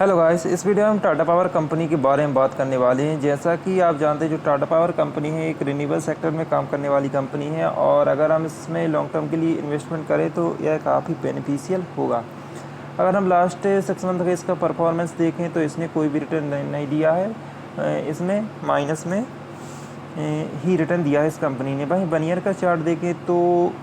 Hello guys, इस video में हम टाटा पावर कंपनी के बारे में बात करने वाले हैं। जैसा कि आप जानते हैं, जो टाटा पावर कंपनी है एक रिन्यूएबल सेक्टर में काम करने वाली कंपनी है और अगर हम इसमें लॉन्ग टर्म के लिए इन्वेस्टमेंट करें तो यह काफ़ी बेनिफिशियल होगा। अगर हम लास्ट 6 मंथ का इसका परफॉर्मेंस देखें तो इसने कोई भी रिटर्न नहीं दिया है। इसमें माइनस में ही रिटर्न दिया है इस कंपनी ने। वहीं 1 ईयर का चार्ट देखें तो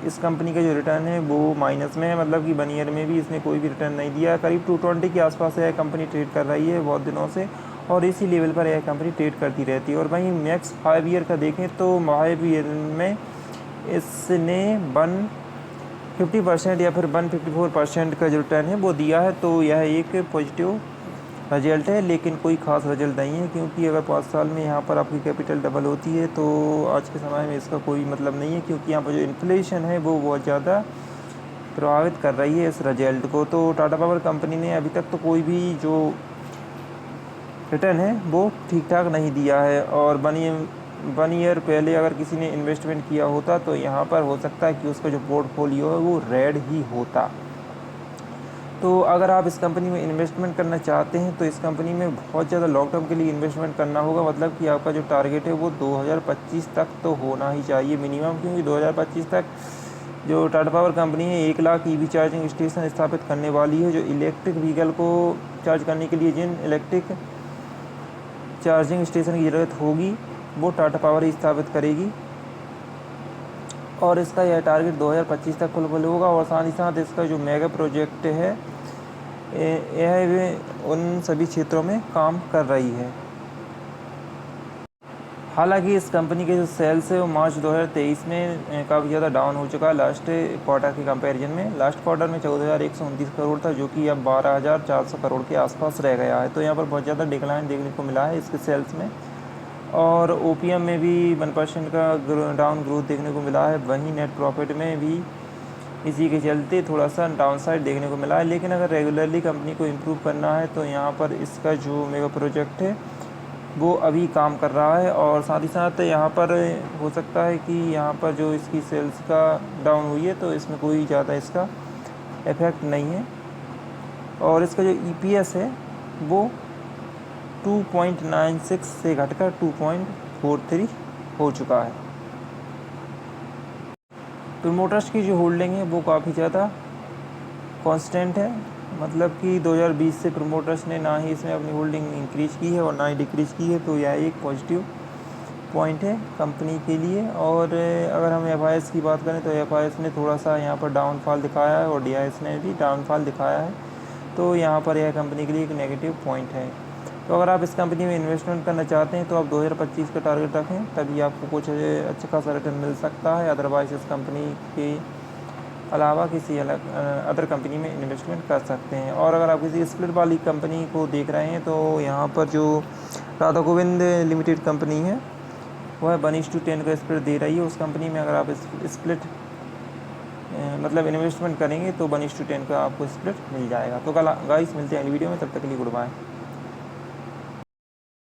इस कंपनी का जो रिटर्न है वो माइनस में है, मतलब कि 1 ईयर में भी इसने कोई भी रिटर्न नहीं दिया। करीब 220 के आसपास यह कंपनी ट्रेड कर रही है बहुत दिनों से और इसी लेवल पर यह कंपनी ट्रेड करती रहती है। और वहीं नेक्स्ट 5 ईयर का देखें तो 5 ईयर में इसने 150% या फिर 154% का जो रिटर्न है वो दिया है। तो यह एक पॉजिटिव रिजल्ट है, लेकिन कोई ख़ास रिजल्ट नहीं है, क्योंकि अगर 5 साल में यहाँ पर आपकी कैपिटल डबल होती है तो आज के समय में इसका कोई मतलब नहीं है, क्योंकि यहाँ पर जो इन्फ्लेशन है वो बहुत ज़्यादा प्रभावित कर रही है इस रिजल्ट को। तो टाटा पावर कंपनी ने अभी तक तो कोई भी जो रिटर्न है वो ठीक ठाक नहीं दिया है। और 1 ईयर पहले अगर किसी ने इन्वेस्टमेंट किया होता तो यहाँ पर हो सकता है कि उसका जो पोर्टफोलियो है वो रेड ही होता। तो अगर आप इस कंपनी में इन्वेस्टमेंट करना चाहते हैं तो इस कंपनी में बहुत ज़्यादा लॉन्ग टर्म के लिए इन्वेस्टमेंट करना होगा, मतलब कि आपका जो टारगेट है वो 2025 तक तो होना ही चाहिए मिनिमम, क्योंकि 2025 तक जो टाटा पावर कंपनी है 1 लाख ईवी चार्जिंग स्टेशन स्थापित करने वाली है। जो इलेक्ट्रिक व्हीकल को चार्ज करने के लिए जिन इलेक्ट्रिक चार्जिंग स्टेशन की ज़रूरत होगी वो टाटा पावर ही स्थापित करेगी और इसका यह टारगेट 2025 तक फुलफिल होगा। और साथ ही साथ इसका जो मेगा प्रोजेक्ट है यह उन सभी क्षेत्रों में काम कर रही है। हालांकि इस कंपनी के जो सेल्स है वो मार्च 2023 में काफ़ी ज़्यादा डाउन हो चुका है लास्ट क्वार्टर के कंपैरिजन में। लास्ट क्वार्टर में 14,129 करोड़ था, जो कि अब 12,400 करोड़ के आसपास रह गया है। तो यहाँ पर बहुत ज़्यादा डिक्लाइन देखने को मिला है इसके सेल्स में। और ओपीएम में भी 1% का डाउन ग्रोथ देखने को मिला है। वहीं नेट प्रॉफिट में भी इसी के चलते थोड़ा सा डाउन साइड देखने को मिला है। लेकिन अगर रेगुलरली कंपनी को इम्प्रूव करना है तो यहाँ पर इसका जो मेगा प्रोजेक्ट है वो अभी काम कर रहा है। और साथ ही साथ यहाँ पर हो सकता है कि यहाँ पर जो इसकी सेल्स का डाउन हुई है तो इसमें कोई ज़्यादा इसका इफेक्ट नहीं है। और इसका जो ईपीएस है वो 2.96 से घटकर 2.43 हो चुका है। प्रमोटर्स की जो होल्डिंग है वो काफ़ी ज़्यादा कांस्टेंट है, मतलब कि 2020 से प्रमोटर्स ने ना ही इसमें अपनी होल्डिंग इंक्रीज की है और ना ही डिक्रीज की है। तो यह एक पॉजिटिव पॉइंट है कंपनी के लिए। और अगर हम एफआईएस की बात करें तो एफआईएस ने थोड़ा सा यहाँ पर डाउनफॉल दिखाया है और डीआईएस ने भी डाउनफॉल दिखाया है। तो यहाँ पर यह कंपनी के लिए एक नेगेटिव पॉइंट है। तो अगर आप इस कंपनी में इन्वेस्टमेंट करना चाहते हैं तो आप 2025 का टारगेट रखें, तभी आपको कुछ अच्छा खासा रिटर्न मिल सकता है। अदरवाइज़ इस कंपनी के अलावा किसी अलग अदर कंपनी में इन्वेस्टमेंट कर सकते हैं। और अगर आप किसी स्प्लिट वाली कंपनी को देख रहे हैं तो यहाँ पर जो राधा गोविंद लिमिटेड कंपनी है वह 1:10 का स्प्लिट दे रही है। उस कंपनी में अगर आप स्प्लिट मतलब इन्वेस्टमेंट करेंगे तो 1:10 का आपको स्प्लिट मिल जाएगा। तो गाइस मिलते हैं अगली वीडियो में, तब तक के लिए गुड बाय।